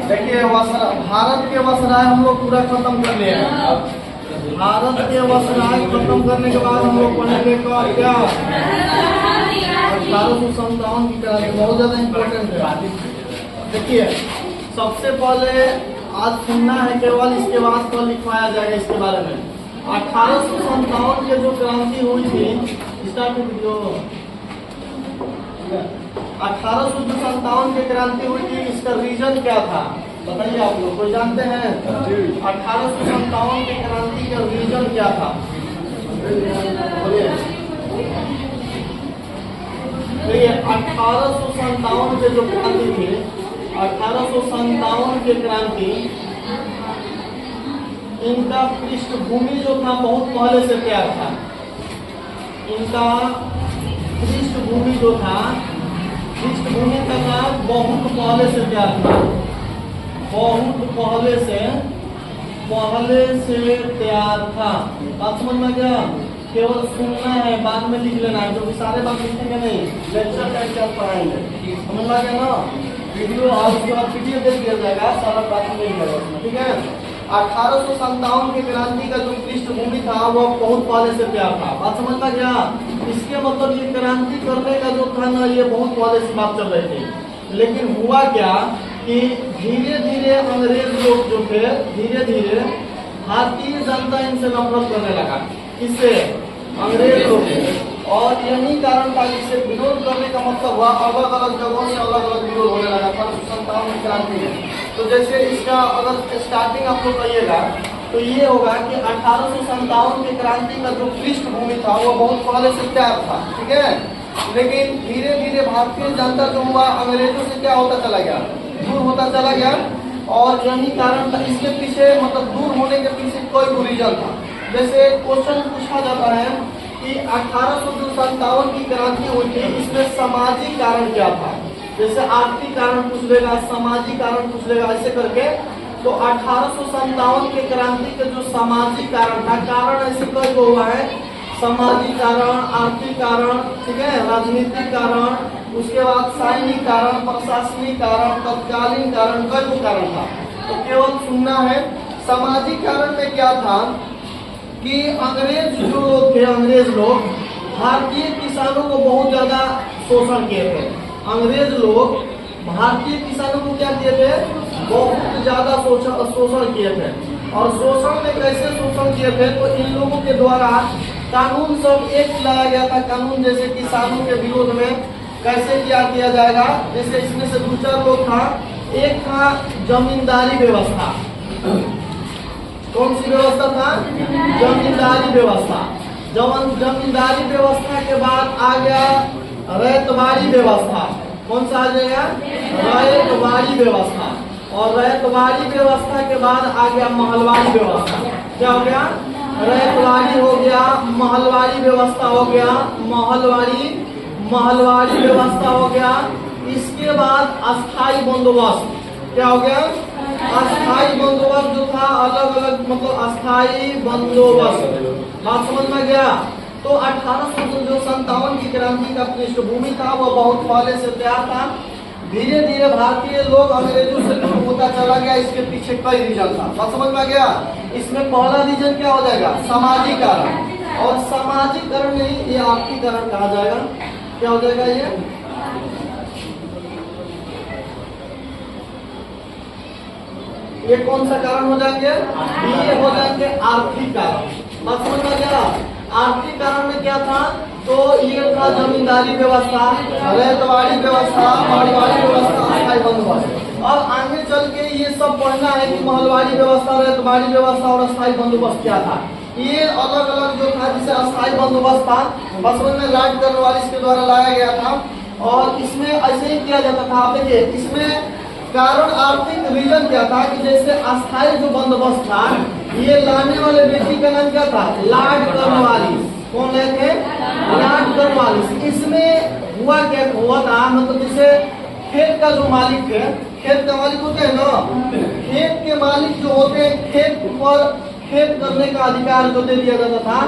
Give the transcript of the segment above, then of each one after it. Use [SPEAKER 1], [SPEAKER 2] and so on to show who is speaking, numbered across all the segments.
[SPEAKER 1] देखिए भारत के वसराय हम लोग पूरा खत्म कर लिए हैं। भारत के वसराय खत्म करने के बाद हम लोग पढ़ेंगे क्या 1857 की क्रांति, बहुत ज्यादा इम्पोर्टेंट है। देखिए सबसे पहले आज सुनना है केवल, इसके बाद कल लिखवाया जाएगा इसके बारे में। 1857 के जो क्रांति हुई थी, स्टार्ट वीडियो 1857 की क्रांति हुई थी, इसका रीजन क्या था बताइए आप लोग, कोई जानते हैं? 1857 की क्रांति का रीजन क्या था बोलिए। तो ये 1857 के जो क्रांति थी, 1857 की क्रांति, इनका पृष्ठभूमि जो था बहुत पहले से तैयार था। इनका पृष्ठभूमि जो था, पृष्ठभूमि का नाम बहुत पहले से तैयार था, बहुत पहले से तैयार था। बात समझ में गया? केवल सुनना है, बाद में लिख लेना है, क्योंकि सारे बात लिखेंगे नहीं, लेक्चर टाइम क्या पढ़ाएंगे, समझ में आ गया ना? वीडियो और उसके बाद वीडियो देख दिया जाएगा, सारा बात नहीं करेगा उसमें, ठीक है। 1857 की क्रांति का जो पृष्ठभूमि था वो बहुत पहले से तैयार था। बात समझ में गया? इसके मतलब ये क्रांति करने का जो था ना, ये बहुत पहले से बात चल रही थी। लेकिन हुआ क्या कि धीरे धीरे अंग्रेज लोग जो थे, धीरे धीरे भारतीय जनता इनसे नफरत करने लगा। किससे? अंग्रेज लोग। और यही कारण था जिससे विरोध करने का मतलब हुआ, अलग अलग जगहों से अलग अलग विरोध होने लगा 1857 की क्रांति में। तो जैसे इसका अगर स्टार्टिंग आप लोग कहिएगा तो ये होगा कि 1857 की क्रांति का जो पृष्ठभूमि था वो बहुत पहले से तैयार था, ठीक है। लेकिन धीरे धीरे भारतीय जनता जो हुआ अंग्रेजों से क्या होता चला गया, दूर होता चला गया। और यही कारण था, इसके पीछे मतलब दूर होने के पीछे कोई रीजन था। जैसे क्वेश्चन पूछा जाता है कि 1857 की क्रांति हुई थी, इसमें सामाजिक कारण क्या था? जैसे आर्थिक कारण पूछ लेगा, सामाजिक कारण पूछ लेगा, ऐसे करके। तो 1857 के क्रांति के जो सामाजिक कारण था, कारण ऐसे कई को हुआ है, सामाजिक कारण, आर्थिक कारण, ठीक है, राजनीतिक कारण, उसके बाद सैनिक कारण, प्रशासनिक कारण, तत्कालीन कारण, कई कारण था। तो केवल सुनना है। सामाजिक कारण में क्या था कि अंग्रेज जो लोग थे, अंग्रेज लोग भारतीय किसानों को बहुत ज्यादा शोषण किए थे। अंग्रेज लोग भारतीय किसानों को क्या किए थे? बहुत ज्यादा शोषण किए थे। और शोषण में कैसे शोषण किए थे? तो इन लोगों के द्वारा कानून सब एक लाया गया था। कानून जैसे किसानों के विरोध में कैसे किया जाएगा। जैसे इसमें से दो चार लोग था। एक था जमींदारी व्यवस्था। कौन सी व्यवस्था था? जमींदारी व्यवस्था। जमींदारी व्यवस्था के बाद आ गया रैयतवाड़ी व्यवस्था। कौन सा आ जाएगा? रैयतवाड़ी व्यवस्था। और रैयतवाड़ी व्यवस्था के बाद आ गया महलवाड़ी व्यवस्था। क्या हो गया? रैयतवाड़ी हो गया, महलवाड़ी व्यवस्था हो गया, महलवाड़ी व्यवस्था हो गया। इसके बाद अस्थाई बंदोबस्त। क्या हो गया? अस्थाई बंदोबस्त जो था, अलग अलग मतलब अस्थाई बंदोबस्त। बात समझ में गया? तो 1857 की क्रांति का पृष्ठभूमि था वो बहुत पहले से तैयार था। धीरे धीरे भारतीय लोग अंग्रेजों से दूर होता चला गया। इसके पीछे कई रीजन था। बात समझ में गया? इसमें पहला रीजन क्या हो जाएगा? सामाजिक कारण। और सामाजिक कारण नहीं, ये आर्थिक कारण कहा जाएगा। क्या हो जाएगा? ये कौन सा कारण हो जाएंगे? ये हो जाएंगे आर्थिक कारण। बात समझ में गया? आर्थिक कारण में क्या था? तो ये था जमींदारी व्यवस्था, रैयतवाड़ी व्यवस्था, महलवाड़ी व्यवस्था, अस्थाई बंदोबस्त। और आगे चल के ये सब पढ़ना है कि महलवाड़ी व्यवस्था, रैयतवाड़ी व्यवस्था और अस्थाई बंदोबस्त क्या था। ये अलग अलग जो था, जिसे अस्थाई बंदोबस्त था, बस में लॉर्ड कॉर्नवालिस के द्वारा लाया गया था। और इसमें ऐसे ही किया जाता था। देखिए इसमें कारण आर्थिक रीजन क्या था कि जैसे अस्थाई जो बंदोबस्त था, ये लाने वाले व्यक्ति का नाम क्या था? Lord Cornwallis. कौन है थे? Lord Cornwallis. इसमें हुआ क्या हुआ था, मतलब जैसे खेत का जो मालिक है, खेत का मालिक होते हैं ना, खेत के मालिक जो होते हैं, खेत पर खेत करने का अधिकार जो दे दिया जाता था,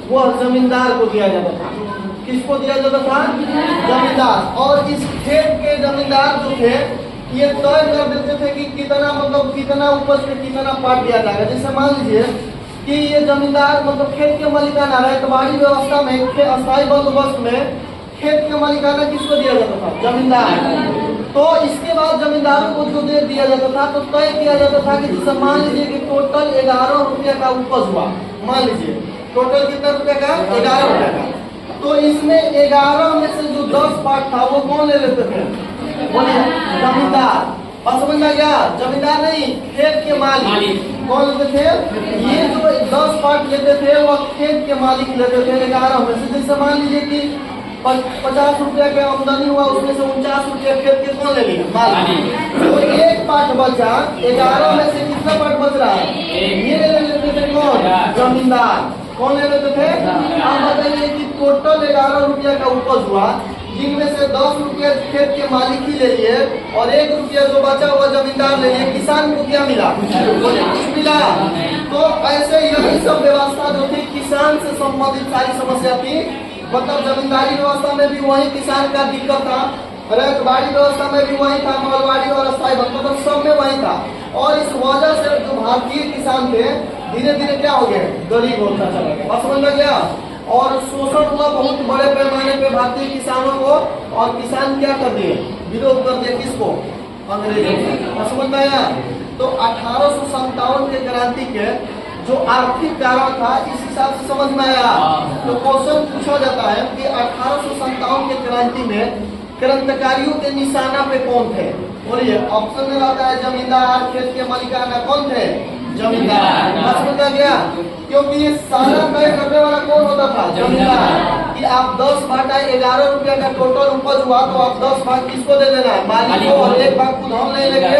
[SPEAKER 1] वह जमींदार को दिया जाता था। किसको दिया जाता था? जमींदार। और इस खेत के जमींदार जो थे ये तय कर देते थे कि कितना मतलब कितना उपज में कितना पार्ट दिया जाएगा। जैसे मान लीजिए कि ये जमींदार मतलब खेत के मालिकाना रैयतवाड़ी व्यवस्था में अस्थायी बंदोबस्त में खेत के मालिकाना किसको दिया जाता था? जमींदार। तो इसके बाद जमींदारों को जो दे दिया जाता था तो तय किया जाता था कि जैसे मान लीजिए कि टोटल 11 रुपये का उपज हुआ, मान लीजिए टोटल कितना रुपये का? 11 रुपये का। तो इसमें 11 में से जो 10 पार्ट था वो कौन ले लेते थे? बोलिए जमींदार। और समझ में गया? जमींदार नहीं, खेत के मालिक कौन लेते थे? ये जो 10 पार्ट लेते थे वो खेत के मालिक लेते थे 11 में से। जैसे मान लीजिए कि 50 रुपया के आमदनी हुआ, उसमें से 49 रुपया खेत के कौन ले लिया? मालिक। तो एक पार्ट बचा, 11 में से कितना पार्ट बच रहा है? ये ले लेते थे कौन? जमींदार। कौन ले लेते थे? आप बताइए कि टोटल 11 रुपया का उपज हुआ, जिनमें से 10 रुपये खेत के मालिक ही ले लिए और 1 रुपया जो बचा हुआ जमींदार ले लिए। किसान को क्या मिला? कुछ मिला। तो ऐसे यही सब व्यवस्था जो थी किसान से संबंधित सारी समस्या थी। मतलब जमींदारी व्यवस्था में भी वही किसान का दिक्कत था, रैयतवाड़ी व्यवस्था में भी वही था, मालवाड़ी और अस्थायी मतलब सब में वही था। और इस वजह से जो भारतीय किसान थे धीरे धीरे क्या हो गए? गरीब होता चला गया। समझ में गया? और शोषण हुआ बहुत बड़े पैमाने पे भारतीय किसानों को, और किसान क्या कर दिए? विरोध कर दिया। किसको? अंग्रेजों को। समझ में आया? तो 1857 के क्रांति के जो आर्थिक कारण था इस हिसाब से समझ में आया। तो क्वेश्चन पूछा जाता है कि 1857 के क्रांति में क्रांतिकारियों के निशाना पे कौन थे? बोलिए। ऑप्शन में रहता है जमींदार, खेत के मालिकाना। कौन थे? जमींदार। समझ में गया? क्योंकि ये सारा तय करने वाला कौन होता था? जमींदार। कि आप 10 भाग 11 रुपया का टोटल उपज हुआ तो आप 10 भाग किसको दे देना है? मालिक को। और 1 भाग खुद हम नहीं लेंगे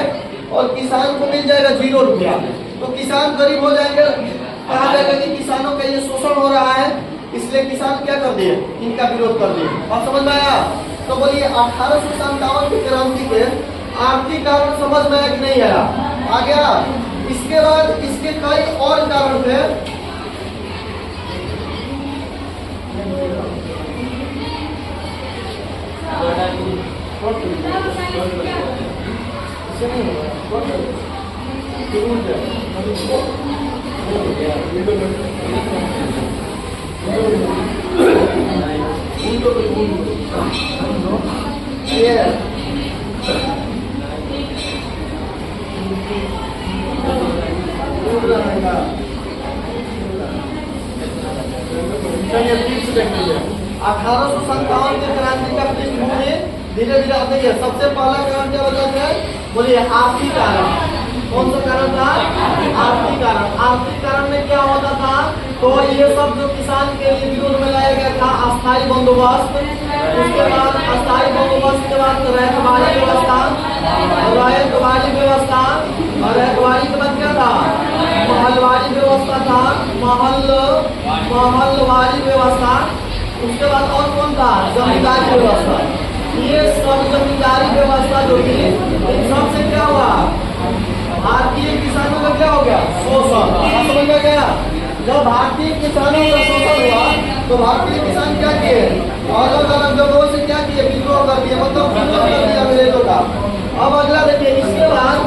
[SPEAKER 1] और किसान को मिल जाएगा 0 रुपया। तो किसान गरीब हो जाएंगे। कहा जाएगा कि किसानों का ये शोषण हो रहा है, इसलिए किसान क्या कर दिए? इनका विरोध कर दिए। और समझ में आया? तो बोलिए 1857 की क्रांति के आर्थिक कारण समझ में आया कि नहीं आया? आ गया? इसके बाद इसके कई और कारण थे। चलिए ठीक से देख लीजिए। 1857 के क्रांति का पृष्ठभूमि धीरे धीरे आते है। सबसे पहला कारण क्या बताते हैं? बोलिए आर्थिक कारण। कौन सा कारण था? आर्थिक कारण। आर्थिक कारण में क्या होता था? तो ये सब जो किसान के लिए विरोध में लाया गया था अस्थायी बंदोबस्त, उसके बाद अस्थायी बंदोबस्त के बाद रैयतवाड़ी व्यवस्था, रैयतवाड़ी व्यवस्था और रैयतवाड़ी के बाद क्या था? महलवाड़ी व्यवस्था था, महलवाड़ी व्यवस्था। उसके बाद और कौन था? जमींदारी व्यवस्था। ये सब जमींदारी व्यवस्था जो थी इन सबसे क्या हुआ? भारतीय किसानों का क्या हो गया? शोषण। समझ में गया? जब भारतीय किसानों का शोषण हुआ तो भारतीय किसान क्या किए? अलग अलग जगहों से क्या किए? विद्रोह कर दिए, मतलब विरोध कर दिया अंग्रेजों का। अब अगला देखिए। इसके बाद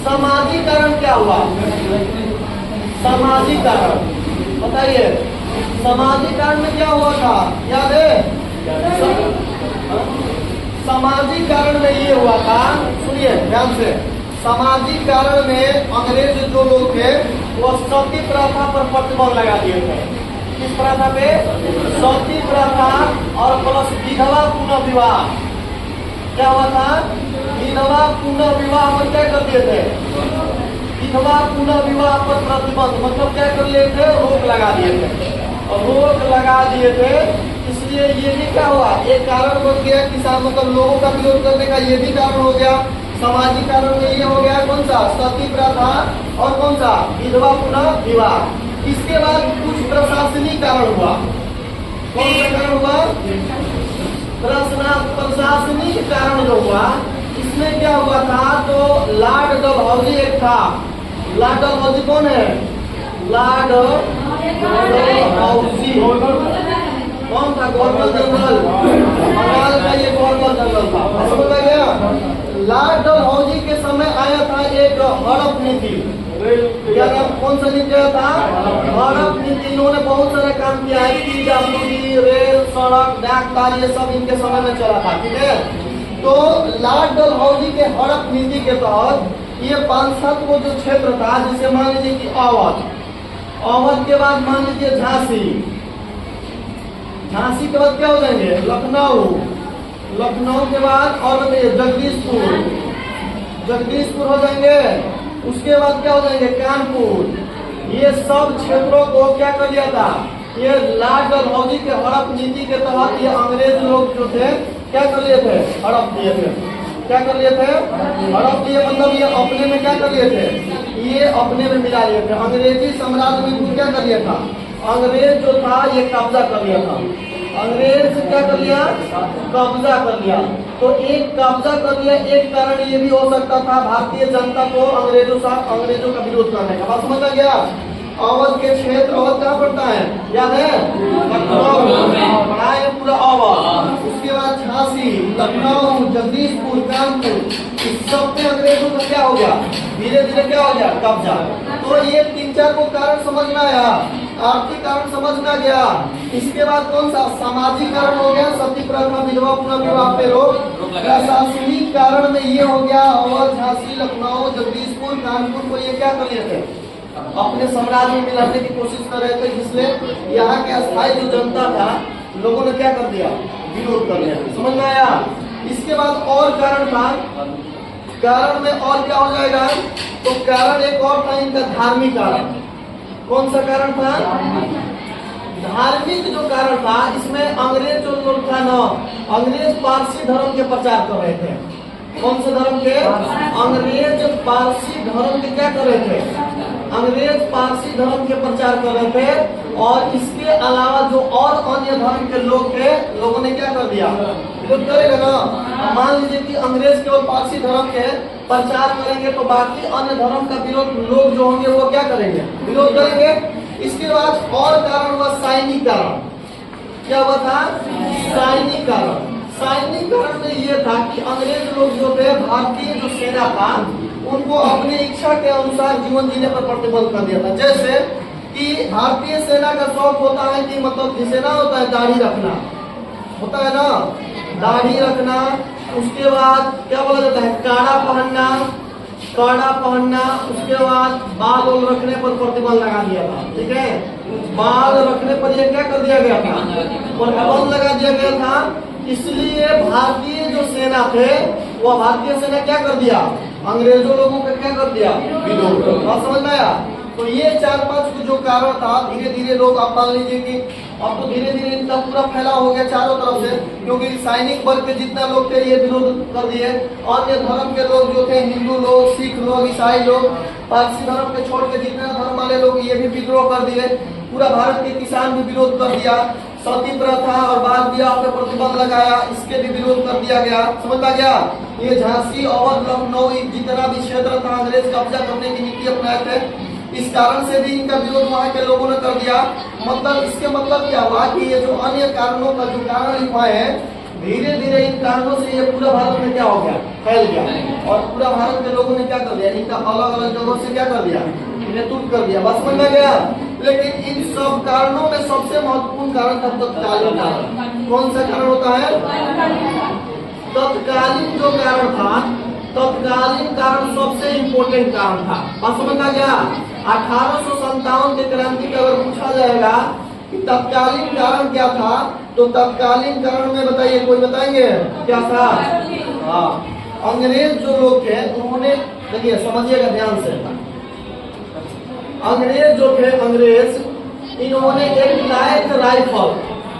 [SPEAKER 1] समाजीकरण क्या हुआ? समाजीकरण बताइए। समाजीकरण में क्या हुआ था? याद है? समाजीकरण में ये हुआ था, सुनिए ध्यान से। समाजीकरण में अंग्रेज जो लोग थे वो सती प्रथा पर प्रतिबंध लगा दिए थे। किस प्रथा पे? सती प्रथा और प्लस विधवा पुनः विवाह। क्या हुआ था? विधवा पुनः विवाह पर क्या कर दिए थे? विधवा पुनः विवाह पर प्रतिबंध मतलब क्या कर लिए थे? रोक लगा दिए थे। और रोक लगा दिए थे, इसलिए ये भी क्या हुआ? एक कारण बन गया किसान मतलब लोगों का विरोध करने का। ये भी कारण हो गया। सामाजिक कारण में ये हो गया कौन सा? सती प्रथा और कौन सा? विधवा पुनः विवाह। इसके बाद कुछ प्रशासनिक कारण हुआ। कौन सा कारण हुआ? प्रशासनिक कारण जो हुआ इसमें क्या हुआ था? तो लॉर्ड डलहौजी एक था। लॉर्ड डलहौजी कौन है? लॉर्ड डलहौजी कौन था? Governor general. बंगाल का ये गवर्नर जनरल था। समझ में गया? लॉर्ड डलहौजी के समय आया था एक हड़प नीति। क्या नाम, कौन सा नीति आया था? हड़प नीति। इन्होंने बहुत सारे काम किया है, पीडब्ल्यूडी, रेल, सड़क, डाक तार, ये सब इनके समय में चला था। ठीक है, तो लॉर्ड डलहौजी के हड़प नीति के तहत ये 5-7 को जो क्षेत्र था, जिसे मान लीजिए कि अवध, अवध के बाद मान लीजिए झांसी, झांसी के बाद क्या हो जाएंगे? लखनऊ, लखनऊ के बाद और जगदीशपुर, जगदीशपुर हो जाएंगे। उसके बाद क्या हो जाएंगे? कानपुर। ये सब क्षेत्रों को क्या कर लिया था? ये लॉर्ड डलहौजी के हड़प नीति के तहत ये अंग्रेज लोग जो थे क्या कर लिए थे? हड़प दिए थे। क्या कर लिए थे? हड़प दिए, मतलब ये अपने में क्या कर लिए थे? ये अपने में मिला लिए थे। अंग्रेजी साम्राज्य में इनको क्या कर लिया था? अंग्रेज जो था ये कब्जा कर लिया था। अंग्रेज से क्या कर लिया? कब्जा कर लिया। तो एक कब्जा कर लिया, एक कारण ये भी हो सकता था भारतीय जनता को अंग्रेजों का विरोध करने का। बात समझ आ गया? अवध के क्षेत्र, अवध कहाँ पड़ता है? याद है? पढ़ाए पूरा अवध। उसके बाद झांसी, लखनऊ, जगदीशपुर, कानपुर, इस सब में अंग्रेजों का क्या हो गया? धीरे धीरे क्या हो गया? कब्जा। तो ये 3-4 को कारण समझ में आया, आर्थिक कारण समझ में आ गया। इसके बाद कौन सा? सामाजिक कारण हो गया, सती प्रथा, विधवा पुनर्विवाह पे रोक। प्रशासनिक कारण में ये हो गया, अवध, झांसी, लखनऊ, जगदीशपुर, कानपुर को ये क्या कर लिए थे? अपने साम्राज्य में मिलाने की कोशिश कर रहे थे, जिससे यहाँ के अस्थायी जो जनता था, लोगों ने क्या कर दिया? विरोध कर लिया। समझ में आया? इसके बाद और कारण था, कारण में और क्या हो जाएगा? तो कारण एक और था इनका, धार्मिक कारण। कौन सा कारण था? धार्मिक जो कारण था, इसमें अंग्रेज जो लोग था ना, अंग्रेज पारसी धर्म के प्रचार कर रहे थे। कौन से धर्म के? अंग्रेज पारसी धर्म के क्या कर रहे थे? अंग्रेज पारसी धर्म के प्रचार कर रहे थे। और इसके अलावा जो और अन्य धर्म के लोग थे, लोगों ने क्या कर दिया? विरोध करेगा ना। मान लीजिए कि अंग्रेज केवल पारसी धर्म के प्रचार करेंगे, तो बाकी अन्य धर्म का विरोध लोग जो होंगे वो क्या करेंगे? विरोध करेंगे। इसके बाद और कारण हुआ सैनिक कारण। क्या हुआ था? सैनिक कारण। सैनिक कारण में ये था कि अंग्रेज लोग जो थे, भारतीय जो सेना था, उनको अपनी इच्छा के अनुसार जीवन जीने पर प्रतिबंध कर दिया था। जैसे कि भारतीय सेना का शौक होता है कि मतलब जिसे ना होता है दाढ़ी रखना, होता है ना, दाढ़ी रखना। उसके बाद क्या बोला जाता है? काड़ा पहनना, काड़ा पहनना। उसके बाद बाल ओल रखने पर प्रतिबंध लगा दिया था। ठीक है, बाल रखने पर यह क्या कर दिया गया था? प्रतिबंध लगा दिया गया था। इसलिए भारतीय जो सेना थे, वह भारतीय सेना क्या कर दिया? अंग्रेजों लोगों का क्या कर दिया? विरोध। बात समझ में आया? तो ये 4-5 जो कारण था, धीरे धीरे लोग, आप मान लीजिए कि अब तो धीरे धीरे इनका पूरा फैला हो गया चारों तरफ से, क्योंकि सैनिक वर्ग के जितना लोग थे ये विरोध कर दिए। अन्य धर्म के लोग जो थे, हिंदू लोग, सिख लोग, ईसाई लोग, पारसी धर्म के छोड़ के जितने धर्म वाले लोग, ये भी विद्रोह कर दिए। पूरा भारत के किसान भी विरोध कर दिया। सती प्रथा और बाल विवाह पे प्रतिबंध लगाया, इसके भी विरोध कर दिया गया। समझ आ गया? ये झांसी, अवध, लखनऊ, जितना भी क्षेत्र था, अंग्रेज कब्जा करने की नीति अपनाए थे। इस कारण से भी इनका विरोध वहाँ के लोगों ने कर दिया। मतलब इसके मतलब क्या हुआ कि ये जो अन्य कारणों का जो कारण लिखवाए हैं, धीरे धीरे इन कारणों से ये पूरा भारत में क्या हो गया? फैल गया। और पूरा भारत के लोगों ने क्या कर दिया? इनका अलग अलग जगहों से क्या कर दिया? इन्हें टूट कर दिया। बस समझ में गया? लेकिन इन सब कारणों में सबसे महत्वपूर्ण कारण था तत्कालीन कारण। कौन सा कारण होता है? तत्कालीन जो कारण था, तत्कालीन कारण सबसे इम्पोर्टेंट कारण था। बस समझ में गया? 1857 के क्रांति का अगर पूछा जाएगा कि तत्कालीन कारण क्या था, तो तत्कालीन कारण में बताइए, कोई बताएंगे क्या था? हाँ, अंग्रेज जो लोग थे उन्होंने, देखिए समझिएगा ध्यान से, अंग्रेज जो थे, अंग्रेज इन्होंने एक light rifle,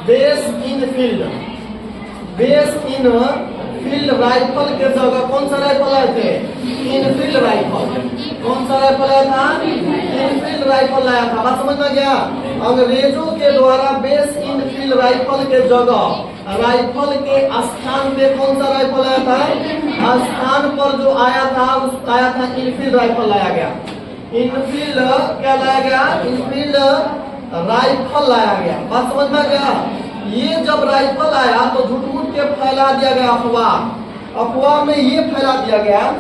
[SPEAKER 1] base in field, base in field rifle के जगह कौन सा राइफल आए थे? Enfield rifle. कौन सा राइफल आया था? इनफील्ड राइफल लाया था। बात समझ में गया? अंग्रेजों के द्वारा बेस इनफील्ड राइफल के जगह राइफल के स्थान पे कौन सा राइफल आया था? स्थान पर जो आया था, उस आया था इनफील्ड राइफल लाया गया। इनफील्ड क्या लाया गया? इनफील्ड राइफल लाया गया। बात समझ में गया? ये जब राइफल आया तो झूठ मूठ के फैला दिया गया अफवाह अफवाह में ये फैला दिया गया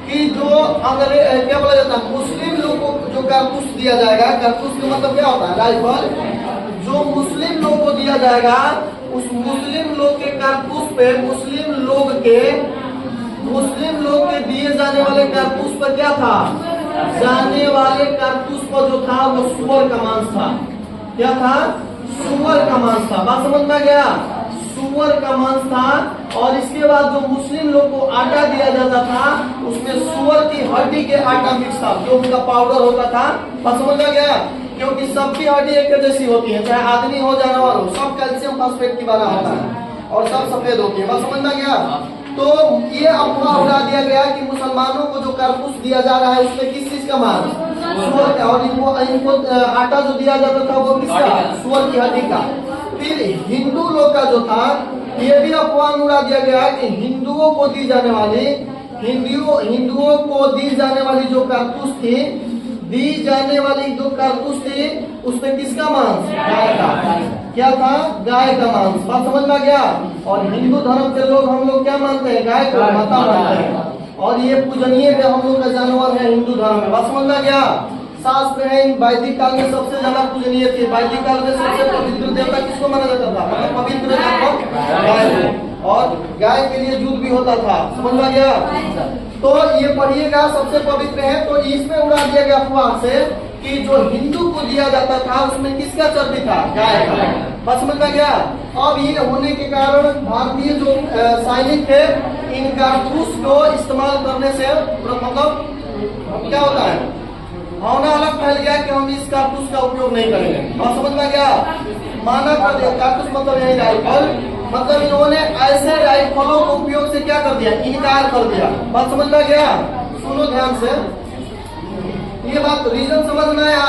[SPEAKER 1] कि जो अंग्रेज क्या बोला जाता है, मुस्लिम लोगों को जो कारतूस दिया जाएगा, कारतूस का मतलब क्या होता है, राइफल, जो मुस्लिम लोग को दिया जाएगा उस मुस्लिम लोग के कारतूस पे मुस्लिम लोग के दिए जाने वाले कारतूस पर क्या था, जाने वाले कारतूस पर जो था वो सुअर का मांस था। क्या था, सुअर का मांस था। बात समझ में गया, सुअर का मांस था। और इसके बाद जो मुस्लिम लोग को आटा दिया जाता था उसमें सुअर की हड्डी के आटा मिक्स था, जो उनका पाउडर होता था। बात समझ में गया, क्योंकि सबकी हड्डी एक जैसी होती है, चाहे आदमी हो जानवर हो, सब कैल्शियम फास्फेट की बना होता है और सब सफेद होती है। बात समझ में गया। तो ये अफवाह उड़ा दिया गया कि मुसलमानों को जो कारतूस दिया जा रहा है उसमें किस चीज का मांस, सुअर का, और इनको आटा जो दिया जाता था वो किसका, सुअर की हड्डी का। फिर हिंदू लोग का जो था ये भी अफवाह उड़ा दिया गया कि हिंदुओं को दी जाने वाली जो कारतूस थी, उसमें किसका मांस, गाय का। क्या था, गाय का मांस। बात समझ में गया। और हिंदू धर्म के लोग, हम लोग क्या मानते हैं, गाय को माता मानते हैं, और ये पूजनीय हम लोग का जानवर है हिंदू धर्म में। बात समझ में गया। शास्त्र है वैदिक काल में सबसे ज्यादा पूजनीय थी। वैदिक काल में सबसे पवित्र देवता किसको माना जाता था, मतलब पवित्र गाय को, और गाय के लिए युद्ध भी होता था। समझ में गया। तो ये पढ़िएगा, सबसे पवित्र है। तो इसमें उड़ा दिया गया अफवाह से कि जो हिंदू को दिया जाता था उसमें किसका चर्बी था, गाय का। बस समझ में गया। अब ये होने के कारण भारतीय जो सैनिक थे इन कारतूस को इस्तेमाल करने से मतलब क्या होता है, भावना अलग फैल गया कि हम इस कारतूस का उपयोग नहीं करेंगे। बात समझ में गया। माना कर दिया, कारतूस मतलब यही राइफल, मतलब इन्होंने ऐसे राइफलों को उपयोग से क्या कर दिया, इनकार कर दिया। बात समझ में गया। सुनो ध्यान से, ये बात रीजन समझ में आया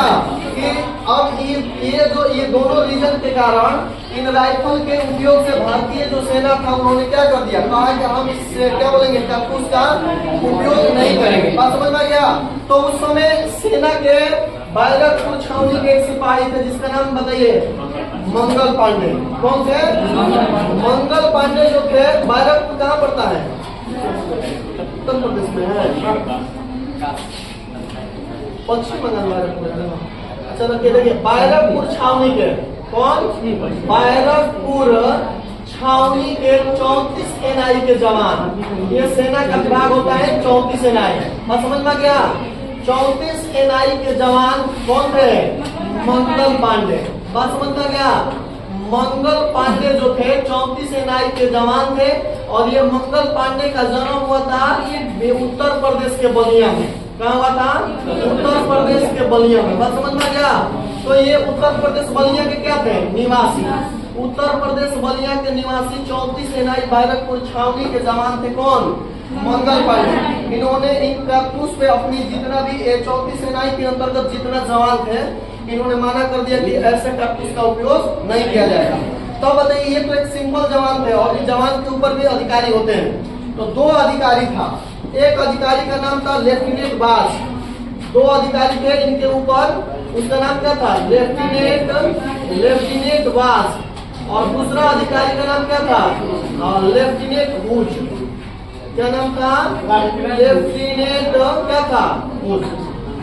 [SPEAKER 1] कि अब ये दोनों रीजन के कारण इन राइफल के उपयोग से भारतीय जो सेना था उन्होंने क्या कर दिया, कहा कि हम इससे क्या बोलेंगे, कारतूस का उपयोग नहीं करेंगे। बात समझ में गया। तो उस समय सेना के बैरकपुर छावनी के एक सिपाही थे जिसका नाम बताइए, मंगल पांडे। कौन थे, मंगल पांडे जो थे। बैरकपुर कहाँ पड़ता है, उत्तर प्रदेश में है, पश्चिम बंगाल। अच्छा देखिए, बैरकपुर छावनी के कौन, बैरकपुर छावनी के 34 एनआई के जवान, ये सेना का विभाग होता है 34 एनआई। बस समझ में गया। 34 एनआई के जवान कौन थे, मंगल पांडे। बात समझ में गया। मंगल पांडे जो थे 34 एनआई के जवान थे, और ये मंगल पांडे का जन्म हुआ था ये उत्तर प्रदेश के बलिया में। कहाँ हुआ था, उत्तर प्रदेश के बलिया में। बात समझ में गया। तो ये उत्तर प्रदेश बलिया के क्या थे, निवासी। उत्तर प्रदेश बलिया के निवासी 34 एनआई बैरकपुर छावनी के जवान थे। कौन, मंगल पांडे। इन्होंने इन कारतूस पे अपनी जितना भी 34 एनआई के अंतर्गत जितना जवान थे, इन्होंने माना कर दिया कि ऐसे कारतूस का उपयोग नहीं किया जाएगा। तो बताइए, ये तो एक सिंपल जवान थे, और इस जवान के ऊपर भी अधिकारी होते हैं। तो 2 अधिकारी था। एक अधिकारी का नाम था लेफ्टिनेंट बाज। 2 अधिकारी थे इनके ऊपर, उसका नाम क्या था, लेफ्टिनेंट बाज। और दूसरा अधिकारी का नाम क्या था, लेफ्टिनेंट भूज। क्या नाम था, लेफ्टिनेंट क्या था, भूज।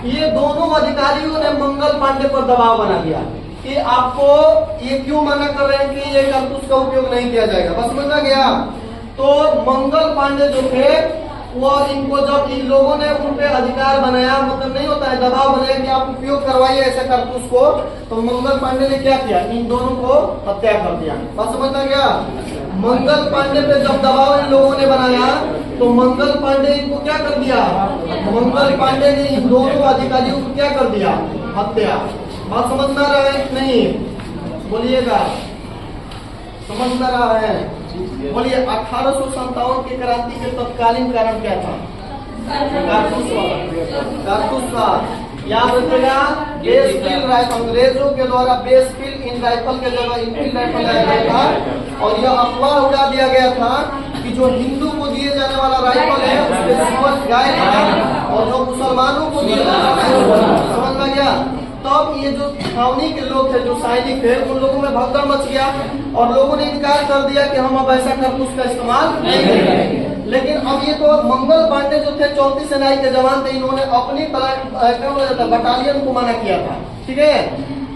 [SPEAKER 1] ये दोनों अधिकारियों ने मंगल पांडे पर दबाव बना दिया कि आपको ये क्यों मना कर रहे हैं कि ये कारतूस का उपयोग नहीं किया जाएगा। बस समझ में गया। तो मंगल पांडे जो थे वो इनको, जब इन लोगों ने उन पे अधिकार बनाया, मतलब नहीं होता है, दबाव बनाया कि आप उपयोग करवाइए ऐसे कारतूस को, तो मंगल पांडे ने क्या किया, इन दोनों को हत्या कर दिया। बात समझ में गया। मंगल पांडे पे जब दबाव इन लोगों ने बनाया तो मंगल पांडे इनको क्या कर दिया, मंगल पांडे ने इन दोनों अधिकारियों को क्या कर दिया, हत्या। बात समझ में आ रहा है नहीं, बोलिएगा, समझ में आ रहा है, बोलिए। 1857 के क्रांति के तत्कालीन कारण क्या था, कारतूस था। याद रखिएगा, बेस फील्ड राइफल, अंग्रेजों के द्वारा बेस फील्ड इन राइफल के जगह इनफील्ड राइफल लाया गया था। और यह अफवाह उड़ा दिया गया था कि जो हिंदू को दिए जाने वाला राइफल है उसके समझ गाय था, और जो मुसलमानों को दिया जाने वाला, समझ में गया, तब ये जो छावनी के लोग थे, जो सैनिक थे, उन लोगों में भगदड़ मच गया और लोगों ने इनकार कर दिया कि हम अब ऐसा कारतूस का इस्तेमाल नहीं करेंगे। लेकिन अब ये तो मंगल पांडे जो थे 34 सेनाई के जवान थे, इन्होंने अपनी बटालियन को मना किया था, ठीक है।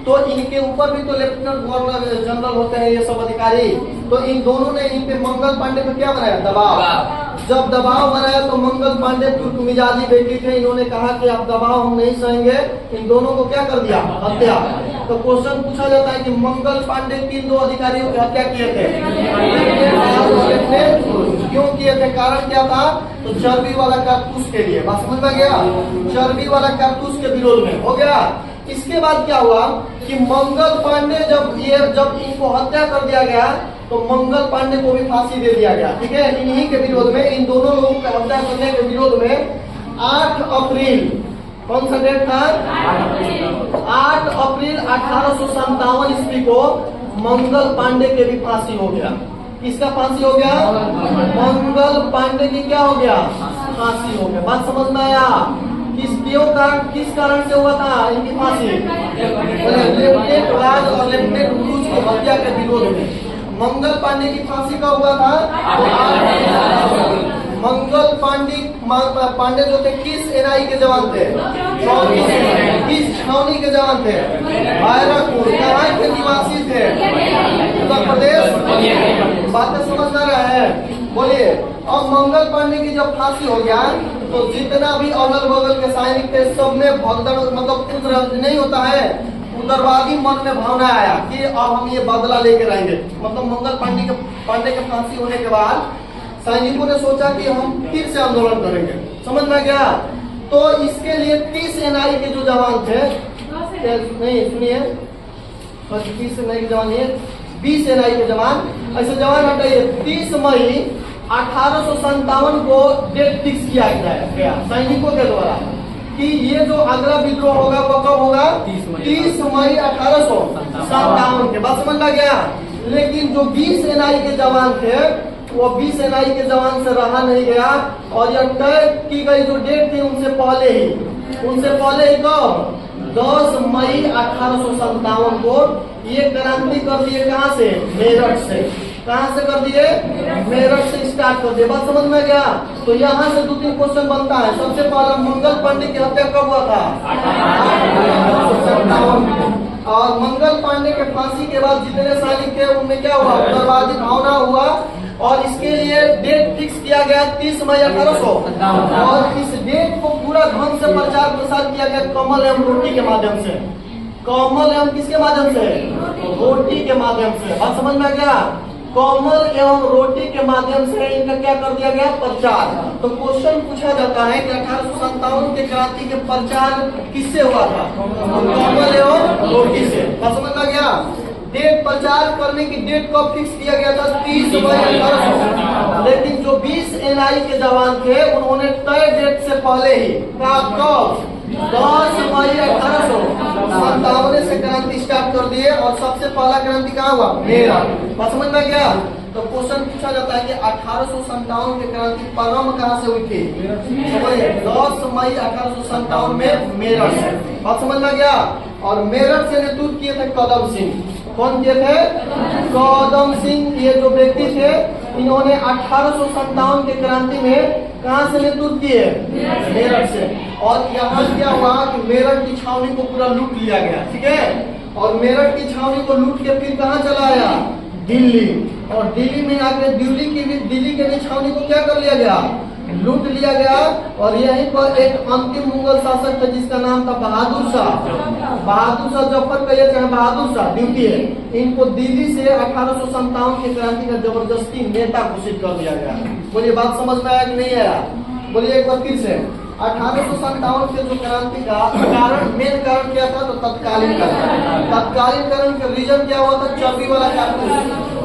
[SPEAKER 1] तो इनके ऊपर भी तो लेफ्टिनेंट गवर्नर जनरल होते हैं ये सब अधिकारी, तो इन दोनों ने इन पे मंगल पांडे पे क्या बनाया, दबाव। जब दबाव बनाया तो मंगल पांडे तुर्क मिजाजी व्यक्ति थे, इन्होंने कहा कि आप दबाव हम नहीं सहेंगे, इन दोनों को क्या कर दिया, हत्या। तो क्वेश्चन पूछा जाता है कि मंगल पांडे किन दो अधिकारियों की हत्या किए थे, क्यों किए थे, कारण क्या था, तो चर्बी वाला कारतूस के लिए। बात समझ में गया, चर्बी वाला कारतूस के विरोध में हो गया। इसके बाद क्या हुआ कि मंगल पांडे जब इनको हत्या कर दिया गया तो मंगल पांडे को भी फांसी दे दिया गया, ठीक है। इन्हीं के विरोध में, इन दोनों लोगों को हत्या करने के विरोध में 8 अप्रैल, कौन सा डेट था, 8 अप्रैल 1857 ईस्वी को मंगल पांडे के भी फांसी हो गया। किसका फांसी हो गया, मंगल पांडे की क्या हो गया, फांसी हो गया। बात समझ में आया, किस कारण से हुआ था इनकी फांसी, लेफ्टिनेंट राज और लेफ्टिनेंट ब्रूच की हत्या के विरोध में। मंगल पांडे की फांसी का हुआ था, मंगल पांडे जो थे किस एनआई के जवान थे, किस छावनी के जवान थे, बैरकपुर, कहाँ के निवासी थे, उत्तर प्रदेश। बातें समझ आ रहा है, बोलिए। अब मंगल पांडे की जब फांसी हो गया तो जितना भी अगल बगल के सैनिक थे सब में भगदड़, मतलब कुछ नहीं होता है, उग्रवादी मन में भावना आया कि अब हम ये बदला लेके रहेंगे। मतलब मंगल पांडे के फांसी होने के बाद सैनिकों ने सोचा कि हम फिर से आंदोलन करेंगे, समझ में गया। तो इसके लिए 30 एनआई के जो जवान थे, नहीं सुनिए, 30 एनआई के जवान नहीं, 20 एनआई के जवान, ऐसे जवान हटाइए। 30 मई 1857 को डेट फिक्स किया गया सैनिकों के द्वारा कि ये जो आगरा विद्रोह होगा वो कब होगा, 30 मई 1857 के। बात समझ में गया। लेकिन जो 20 एनआई के जवान थे वो 20 एनआई के जवान से रहा नहीं गया और यह तय की गई जो डेट थी उनसे पहले ही कब, 10 मई 1857 को ये क्रांति कर दिए। कहाँ से, मेरठ से। कहाँ से कर दिए, मेरठ से स्टार्ट कर दिए। बात समझ में गया। तो यहाँ से 2-3 क्वेश्चन बनता है। सबसे पहला मंगल पांडे की हत्या कब हुआ था, 1857। और मंगल पांडे के फांसी के बाद जितने सैनिक थे उनमें क्या हुआ, उग्रवादी भावना हुआ और इसके लिए डेट फिक्स किया गया 30 मई 1800। और इस डेट को पूरा ढंग से प्रचार प्रसार किया गया कमल एवं रोटी के माध्यम से। कमल एवं किसके माध्यम से, रोटी के माध्यम से। बात समझ में गया। कमल एवं रोटी के माध्यम से इनका क्या कर दिया गया, प्रचार। तो क्वेश्चन पूछा जाता है कि 1857 के क्रांति के प्रचार किससे हुआ था, कमल एवं रोटी से। बात समझ में गया। डेट प्रचार करने की डेट कब फिक्स किया गया था, 30 मई 1800। लेकिन जो 20 एनआई के जवान थे उन्होंने तय डेट से पहले ही कब, 10 मई 1857 से क्रांति स्टार्ट कर दिए। और सबसे पहला क्रांति कहाँ हुआ, मेरठ। बात समझ में गया। तो क्वेश्चन पूछा जाता है कि 1857 के क्रांति प्रारंभ कहाँ से हुई थी, 10 मई 1857 में मेरठ से। बात समझ में गया। और मेरठ से नेतृत्व किए थे कदम सिंह। कौन किए थे, कदम सिंह। ये जो व्यक्ति थे इन्होंने 1857 के क्रांति में कहाँ से नेतृत्व किए, मेरठ से। और यहाँ क्या हुआ कि मेरठ की छावनी को पूरा लूट लिया गया, ठीक है। और मेरठ की छावनी को लूट के फिर कहाँ चला आया, दिल्ली। और दिल्ली में आके दिल्ली के भी छावनी को क्या कर लिया गया, लूट लिया गया। और यहीं पर एक अंतिम मुगल शासक था जिसका नाम था बहादुर शाह जफर कहिए चाहे बहादुर शाह, ड्यूटी है। इनको दिल्ली से 1857 की क्रांति का जबरदस्ती नेता घोषित कर दिया गया। बोलिए बात समझ में आया कि नहीं आया, बोलिए एक बार फिर से। 1857 के जो क्रांति का मेन कारण क्या था, तो तत्कालीन का रीजन क्या हुआ था, चर्बी वाला कारतूस।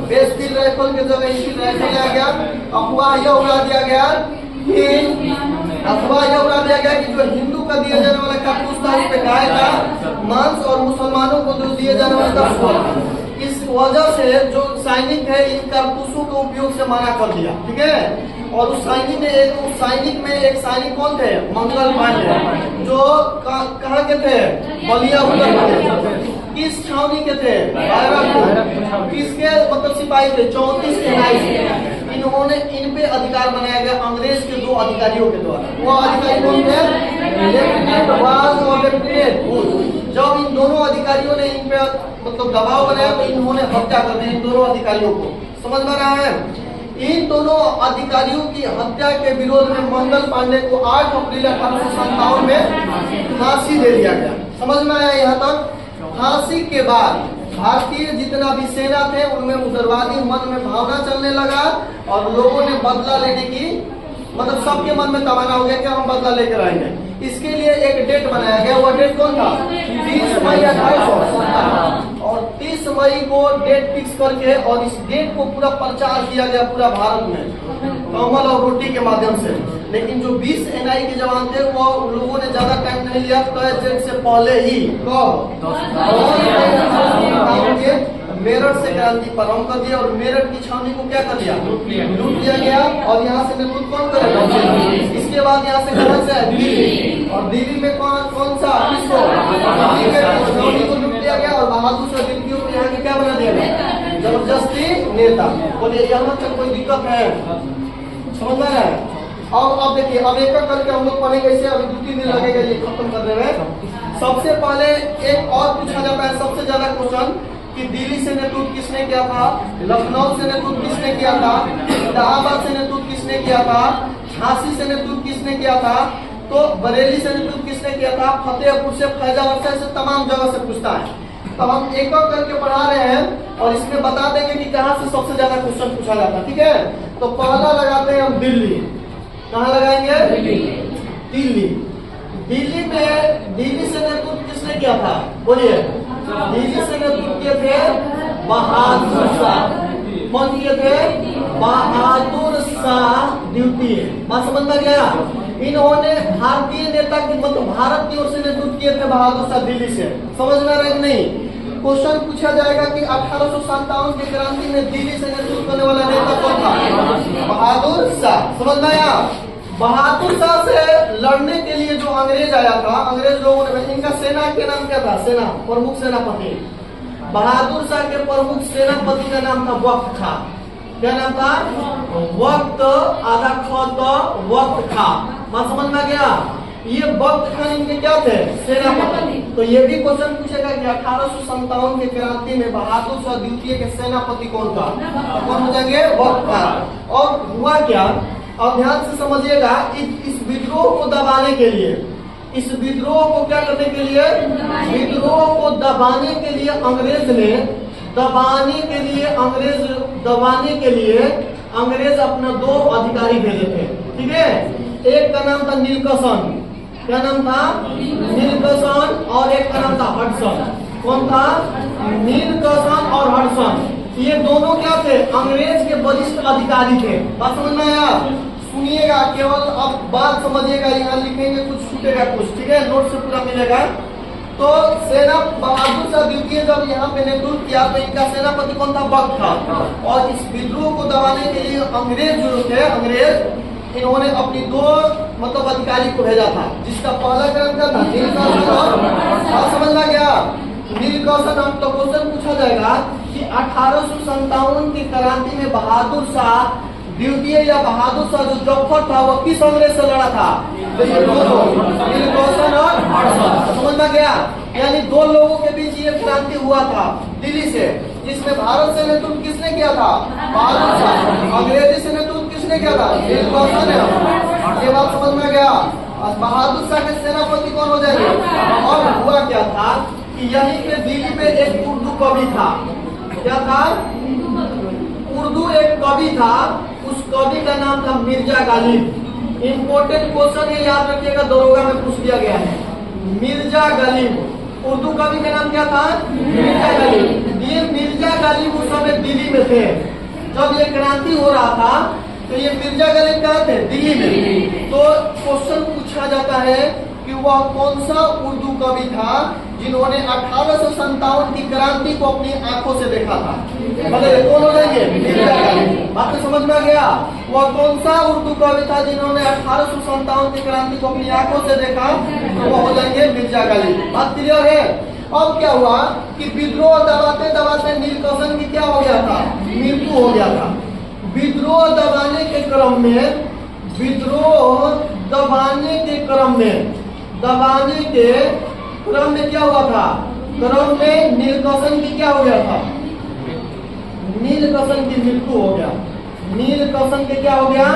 [SPEAKER 1] बेस्टिल राइफल के जगह स्टील राइफल आ गया। अफवाह यह उड़ा दिया गया कि जो हिंदू का दिया जाने वाला कारतूस था उस पे गाय का मांस और मुसलमानों को जो दिए जाने वाला था। इस वजह से जो सैनिक है इन कारतूसों के उपयोग से मना कर दिया, ठीक है। और उस सैनिक में एक सैनिक कौन थे? मंगल पांडे, जो कहाँ के थे? बलिया उत्तर प्रदेश। किस छावनी के थे? बैरकपुर। किसके मतलब सिपाही थे? 34 NIC। इन्होंने इन पे अधिकार बनाया गया अंग्रेज के 2 अधिकारियों के द्वारा। वो अधिकारी कौन थे? लेफ्टिनेंट वाज और लेफ्टिनेंट वुड। जब इन दोनों अधिकारियों ने इन पे मतलब दबाव बनाया तो इन्होंने हत्या कर दी इन दोनों अधिकारियों को। समझ में रहा है? इन दोनों अधिकारियों की हत्या के विरोध में मंगल पांडे को 8 अप्रैल 1857 में फांसी दे दिया गया। समझ में आया यहाँ तक? फांसी के बाद भारतीय जितना भी सेना थे उनमें उग्रवादी मन में भावना चलने लगा और लोगों ने बदला लेने की मतलब सबके मन में तमन्ना हो गया कि हम बदला लेकर आएंगे। इसके लिए एक डेट बनाया गया। वो डेट कौन था? 30 मई 1857। और 30 मई को डेट फिक्स करके और इस डेट को पूरा प्रचार किया गया पूरा भारत में कमल और रोटी के माध्यम से। लेकिन जो 20 NI के जवान थे वो लोगों ने ज्यादा टाइम नहीं लिया, डेट से पहले ही मेरठ से क्रांति प्रारंभ कर दिया और मेरठ की छावनी को क्या कर दिया? लूट लिया गया। और यहाँ से नेतृत्व कौन करेगा? इसके बाद यहाँ से कहाँ से? दिल्ली। और दिल्ली में कौन सा? छावनी को लूट लिया गया और बहादुर शाह दिल्ली को यहाँ के क्या बना दिया गया? जबरदस्ती नेता। बोलिए यहाँ तक कोई दिक्कत है? समझ में आया? अब देखिए, अब एक एक करके हम लोग पढ़ेंगे इसे। अभी 2-3 दिन लगेगा ये खत्म करने में। सबसे पहले एक और पूछा जाता है सबसे ज्यादा क्वेश्चन कि दिल्ली से नेतृत्व किसने किया था? लखनऊ से नेतृत्व किसने किया था? इलाहाबाद से नेतृत्व किसने किया था? झांसी से नेतृत्व किसने किया था? तो बरेली से नेतृत्व किसने किया था? फतेहपुर से, फैजाबाद से, तमाम जगह से पूछता है। तो हम एक एक करके पढ़ा रहे हैं और इसमें बता देंगे कि कहाँ से सबसे ज्यादा क्वेश्चन पूछा जाता है। ठीक है, तो पहला लगाते हैं हम दिल्ली। कहाँ लगाएंगे? दिल्ली। दिल्ली से नेतृत्व किसने किया था? बोलिए। दिल्ली से नेतृत्व किए थे बहादुर शाह। कौन किए थे? बहादुर शाह द्वितीय। बात समझ में गया? इन्होंने भारतीय नेता की मतलब भारत की ओर से नेतृत्व किए थे बहादुर शाह दिल्ली से। समझ में आ रहा है नहीं? क्वेश्चन पूछा जाएगा कि 1857 की क्रांति में दिल्ली से नेतृत्व करने वाला नेता कौन था? बहादुर शाह। समझ में आया? बहादुर शाह से लड़ने के लिए जो अंग्रेज आया था, अंग्रेज लोगों ने, इनका सेना के नाम क्या था? सेना प्रमुख सेनापति। बहादुर शाह के प्रमुख सेनापति का नाम था वक्त खां। क्या नाम था? वक्त, आधा ख वक्त खां। बात समझ में आ गया? ये वक्त खान इनके क्या थे? सेनापति। तो ये भी क्वेश्चन पूछेगा कि 1857 के क्रांति में बहादुर शाह द्वितीय के सेनापति कौन था? कौन हो जाएंगे? वक्त खान। और हुआ क्या? अब ध्यान से समझिएगा, इस विद्रोह को दबाने के लिए, इस विद्रोह को क्या करने के लिए? विद्रोह को दबाने के लिए अंग्रेज अपना 2 अधिकारी भेजे थे। ठीक है, एक का नाम था नीलकर्सन। क्या नाम था? नीलकर्सन। और एक का नाम था हडसन। कौन था? नीलकर्सन और हडसन। ये दोनों क्या थे? अंग्रेज के वरिष्ठ अधिकारी थे। बात समझ में आया? सुनिएगा, केवल अब बात समझिएगा। यहाँ लिखेंगे कुछ, छूटेगा कुछ। ठीक है, नोट से पूरा मिलेगा। तो सेना बहादुर शाह द्वितीय जब यहाँ पे नेतृत्व किया तो इनका सेनापति कौन था? वक्त था। और इस विद्रोह को दबाने के लिए अंग्रेज जो थे, इन्होंने अपनी 2 मतलब अधिकारी को भेजा था, जिसका पहला नाम क्या था? नीलकर्सन। और समझ में गया? नीलकर्सन। तो क्वेश्चन पूछा जाएगा कि 1857 की क्रांति में बहादुर शाह द्वितीय या बहादुर शाह जो जफर था वो किस अंग्रेज से लड़ा था? नीलकर्सन और हडसन। समझ में गया? यानी 2 लोगों के बीच ये क्रांति हुआ था दिल्ली से, जिसमें भारत से नेतृत्व किसने किया था? बहादुर शाह। अंग्रेजी से नेतृत्व किसने किया था? नीलकर्सन। ये बात समझ में गया? बहादुर शाह के सेनापति कौन हो जाएंगे? और हुआ क्या था कि यहीं पे दिल्ली में एक उर्दू कवि था। क्या था? उर्दू एक कवि था। उस कवि का नाम था मिर्जा गालिब। इंपोर्टेंट क्वेश्चन है, याद रखिएगा, दरोगा में पूछ दिया गया है। मिर्जा गालिब। उर्दू कवि का नाम क्या था? मिर्जा गालिब। ये मिर्जा गालिब उस समय दिल्ली में थे जब ये क्रांति हो रहा था। तो ये मिर्जा गालिब कहाँ थे? दिल्ली में। तो क्वेश्चन पूछा जाता है कि कि वह कौन सा उर्दू कवि था जिन्होंने 1857 की क्रांति को अपनी आंखों से देखा था। मतलब कौन हो जाएंगे? मिर्जा गालिब। बात तो समझ में आ गया? वह कौन सा उर्दू कवि था जिन्होंने 1857 की क्रांति को अपनी आंखों से देखा? तो वह हो जाएंगे मिर्जा गालिब। बात क्लियर है? अब क्या हुआ कि विद्रोह दबाते दबाते मीरकौसन की क्या हो गया था? मृत्यु हो गया था। विद्रोह दबाने के क्रम में क्या हुआ था? क्रम में नीलकौसन की क्या हो गया था? नीलकौसन की मृत्यु हो गया। नीलकौसन के क्या हो गया?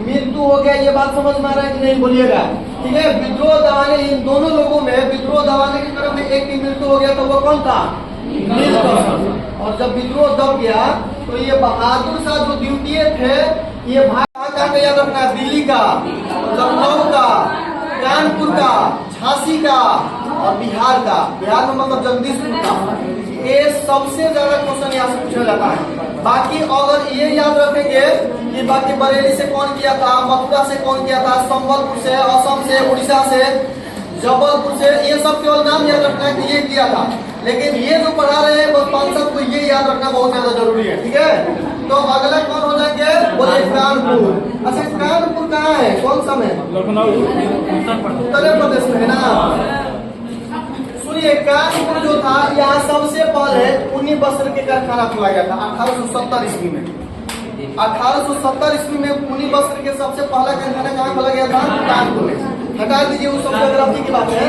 [SPEAKER 1] मृत्यु हो गया। ये बात समझ में आ रहा है कि नहीं? बोलिएगा। ठीक है। विद्रोह दबाने, इन दोनों लोगों में विद्रोह दबाने के क्रम में एक की मृत्यु हो गया, तो वो कौन था? नीलकौसन। और जब विद्रोह दब गया तो ये बहादुर शाह जो द्वितीय थे, ये भाग कहाँ याद रखना? दिल्ली का, लखनऊ का, कानपुर का, झांसी का और बिहार का। बिहार में मतलब जगदीशपुर का। ये सबसे ज्यादा क्वेश्चन यहाँ से पूछा जाता है। बाकी अगर ये याद रखेंगे कि बाकी बरेली से कौन किया था, मथुरा से कौन किया था, संबलपुर से, असम से, उड़ीसा से, जबलपुर से, ये सब केवल नाम याद रखना है कि ये किया था। लेकिन ये जो पढ़ा रहे हैं वो कॉन्सेप्ट को ये याद रखना बहुत ज्यादा जरूरी है। ठीक है। तो अगला कौन हो जाएंगे? बोले कानपुर। अच्छा, कानपुर कहाँ है? कौन सा में? लखनऊ, उत्तर प्रदेश में है ना। सुनिए, कानपुर जो था यहाँ सबसे पहले ऊनी वस्त्र के कारखाना खोला गया था 1870 ईस्वी में। 1870 ईस्वी में ऊनी वस्त्र के सबसे पहला कारखाना कहाँ खोला गया था? कानपुर में। हटा दीजिए उस ज्योग्राफी की बात है।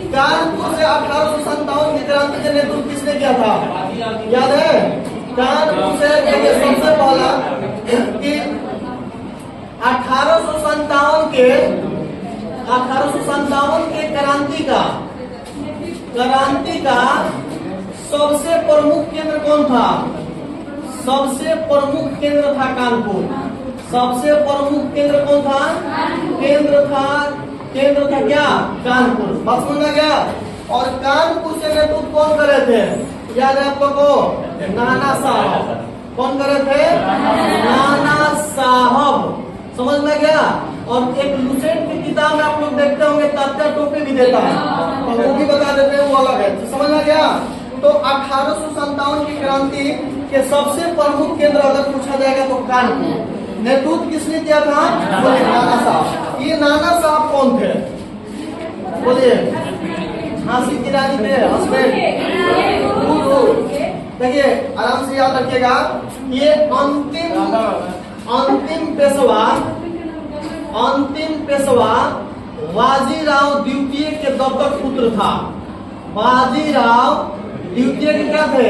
[SPEAKER 1] कानपुर से 1857 की क्रांति का नेतृत्व किसने किया था? याद है? कानपुर से सबसे पहला कि 1857 के क्रांति का सबसे प्रमुख केंद्र कौन था? सबसे प्रमुख केंद्र था कानपुर। सबसे प्रमुख केंद्र कौन था? केंद्र था क्या? कानपुर। बात समझ में गया? और कानपुर से नेतृत्व कौन करे थे? याद है आप लोगों को? नाना साहब। कौन करे थे? नाना साहब। समझ में गया? और एक लुसेंट की किताब में आप लोग देखते होंगे, तात्या टोपी भी देता है, तो वो भी बता देते हैं, वो अलग है। तो समझ में गया? तो 1857 की क्रांति के सबसे प्रमुख केंद्र अगर पूछा जाएगा तो कानपुर। नेतृत्व किसने किया था? बोले नाना साहब। ये नाना साहब कौन थे? बोलिए। झांसी की रानी थे, हस्बैंड। देखिए, आराम से याद रखिएगा। ये अंतिम पेशवा बाजीराव द्वितीय के दत्तक पुत्र था। बाजीराव द्वितीय के क्या थे?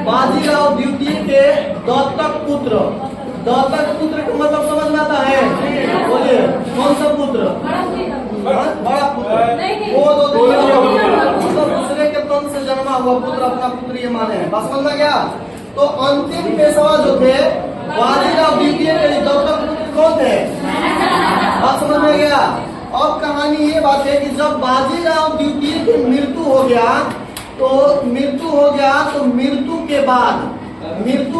[SPEAKER 1] बाजीराव द्वितीय के दत्तक पुत्र। दत्तक पुत्र का मतलब समझ में आता है? बोलिए, कौन सा पुत्र? बड़ा पुत्र। वो तो दूसरे के तन से जन्मा हुआ पुत्र अपना पुत्र ये माने हैं। बस समझ में गया? तो अंतिम पेशवा जो थे बाजीराव द्वितीय के दत्तक पुत्र कौन थे? बात समझ में गया? अब कहानी ये बात है कि जब बाजीराव द्वितीय की मृत्यु हो गया तो मृत्यु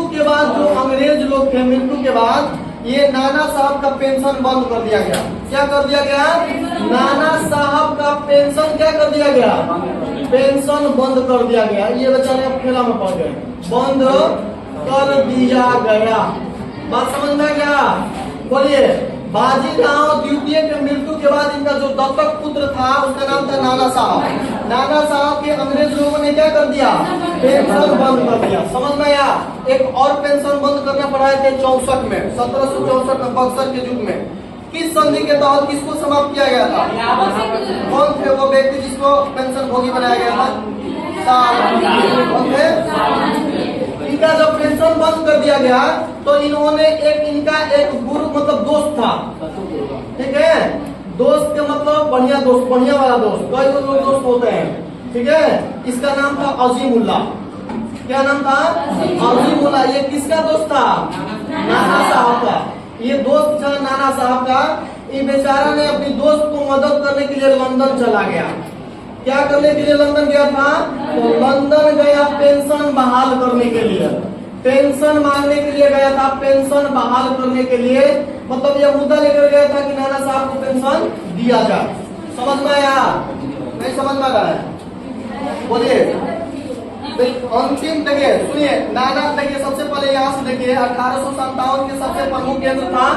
[SPEAKER 1] के बाद जो अंग्रेज लोग थे, मृत्यु के बाद ये नाना साहब का पेंशन बंद कर दिया गया। क्या कर दिया गया? नाना साहब का पेंशन क्या कर दिया गया? पेंशन बंद कर दिया गया। ये बेचारे अब खेला में पड़ गए। बंद कर दिया गया। बात समझ में गया? बोलिए। बाजीराव द्वितीय के मृत्यु के बाद इनका जो दत्तक पुत्र था उसका नाम था नाना साहब। नाना साहब के अंग्रेज लोगों ने क्या कर दिया? पेंशन बंद कर दिया। समझ में आया? एक और पेंशन बंद करना पड़ा थे 64 में, 1764 में, बक्सर के युग में। किस संधि के तहत किसको समाप्त किया गया था? कौन थे वो व्यक्ति जिसको पेंशन भोगी बनाया गया था? इनका जब पेंशन बंद कर दिया गया तो इन्होंने इनका एक गुरु मतलब दोस्त था। ठीक है? दोस्त के मतलब बढ़िया दोस्त, बढ़िया वाला दोस्त। कई लोग दोस्त होते हैं। ठीक है? इसका नाम था अजीमुल्ला। क्या नाम था? अजीमुल्ला। ये किसका दोस्त था? नाना साहब का। ये दोस्त था नाना साहब का। ये बेचारा ने अपनी दोस्त को मदद करने के लिए लंदन चला गया। क्या करने के लिए लंदन गया था? तो लंदन गया पेंशन बहाल करने के लिए, पेंशन मांगने के लिए गया था। पेंशन बहाल करने के लिए मतलब यह मुद्दा लेकर गया था कि नाना साहब को पेंशन दिया जाए। समझ में आया? नहीं समझ में आ रहा है? बोलिए। अंतिम देखिए, सुनिए, नाना देखिए, सबसे पहले यहाँ से देखिए 1857 के सबसे प्रमुख केंद्र था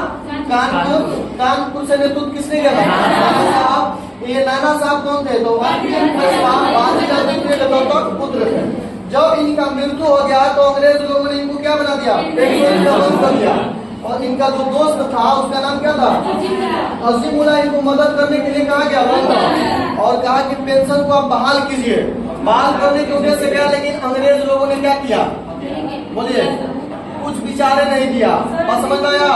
[SPEAKER 1] कानपुर। कानपुर से नेतृत्व किसने किया था? नाना साहब। ये नाना साहब कौन थे? तो पुत्र थे। जब इनका मृत्यु हो गया तो अंग्रेज लोगों ने इनको क्या बना दिया? बंद कर दिया। और इनका जो दोस्त था उसका नाम क्या था? अजीमुल्लाह। इनको मदद करने के लिए कहा गया और कहा कि पेंशन को आप बहाल कीजिए। बहाल करने के उद्देश्य से गया, लेकिन अंग्रेज लोगों ने क्या किया? बोलिए। कुछ विचारे नहीं दिया। बात समझ में आया?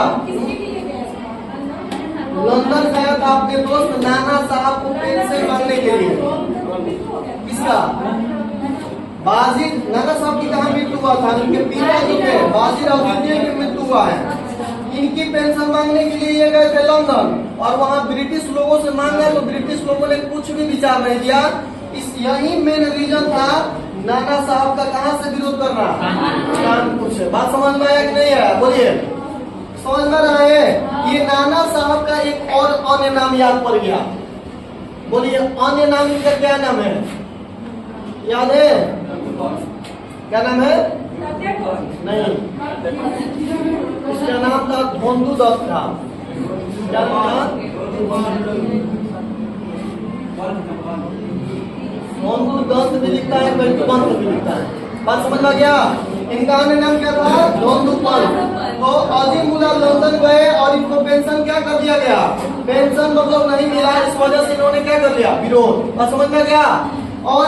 [SPEAKER 1] लंदन गया था अपने दोस्त नाना साहब को पेंशन मांगने के लिए। किसका? बाजी। नाना साहब की कहाँ मृत्यु हुआ था? इनके पिता जो थे बाजीराव द्वितीय की मृत्यु हुआ है। इनकी पेंशन मांगने के लिए ये गए थे लंदन, और वहाँ ब्रिटिश लोगों से मांगा तो ब्रिटिश लोगों ने कुछ भी विचार नहीं दिया। इस यही मेन रीजन था नाना साहब का कहाँ से विरोध करना? कानपुर से। बात समझ में आया कि नहीं है? बोलिए। समझ में रहा है? ये नाना साहब का एक और अन्य नाम याद पड़ गया। बोलिए, अन्य नाम इनका क्या नाम है? याद है? क्या नाम है? नहीं, इसका नाम था धोंदू दत्त था। क्या नाम था? धोंदू दत्त भी लिखता है, बल्कि पंत भी लिखता है। बात समझ में गया? इनका अन्य नाम क्या था? धोंदू पंत। तो अजीमुल्लाह लंदन गए और इनको पेंशन क्या कर दिया गया? पेंशन मतलब नहीं मिला, इस वजह से इन्होंने क्या कर दिया? विरोध। बात समझ में गया? और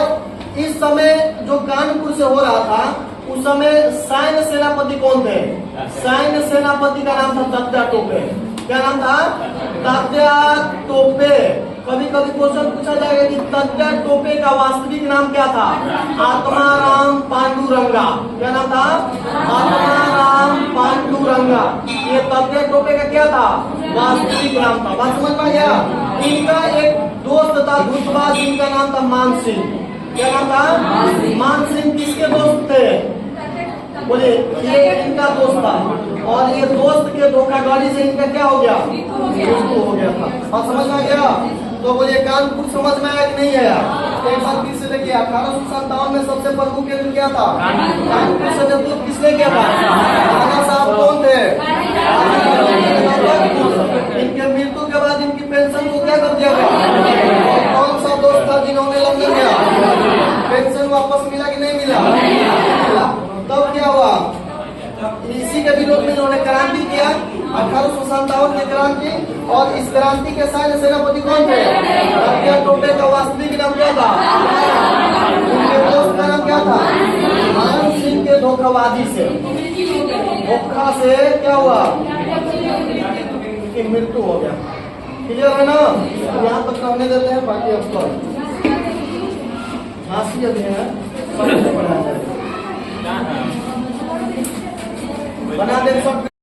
[SPEAKER 1] इस समय जो कानपुर से हो रहा था, उस समय सैन्य सेनापति कौन थे? सैन्य सेनापति का नाम था तात्या टोपे। क्या नाम था? तात्या टोपे। कभी कभी क्वेश्चन पूछा जाएगा कि तात्या टोपे का वास्तविक नाम क्या था? आत्माराम पांडुरंगा। क्या नाम था? आत्माराम पांडुरंगा। ये तात्या टोपे का क्या था? वास्तविक नाम था। बात समझ में गया? इनका एक दोस्त था धूतबाज, इनका नाम था मान सिंह। क्या नाम था? मान सिंह। किसके दोस्त थे? बोले, ये इनका दोस्त था, और ये दोस्त के धोखाधड़ी से इनका क्या हो गया? मृत्यु हो गया था। और समझ में गया? तो बोलिए, कानपुर समझ में आया कि नहीं आया? एक बार फिर से देखिए, 1857 में सबसे प्रमुख केंद्र क्या था? कानपुर से नेतृत्व किसने किया था? नाना साहब कौन थे? इनके मृत्यु के बाद इनकी पेंशन को क्या कर दिया गया? कौन सा दोस्त था जिन्होंने लंदन गया? पेंशन वापस मिला कि नहीं मिला? तब क्या हुआ? इसी के विरोध में इन्होंने क्रांति किया, 1857 की क्रांति। और इस क्रांति के सैन्य सेनापति कौन थे? तात्या टोपे का वास्तविक नाम क्या था? उनके दोस्त का नाम क्या था? मान सिंह के धोखाबाजी से, धोखा से क्या हुआ? उनकी मृत्यु हो गया। क्लियर है ना? यहाँ तक करने देते हैं, बाकी अब झांसी अभी है बना दे सब।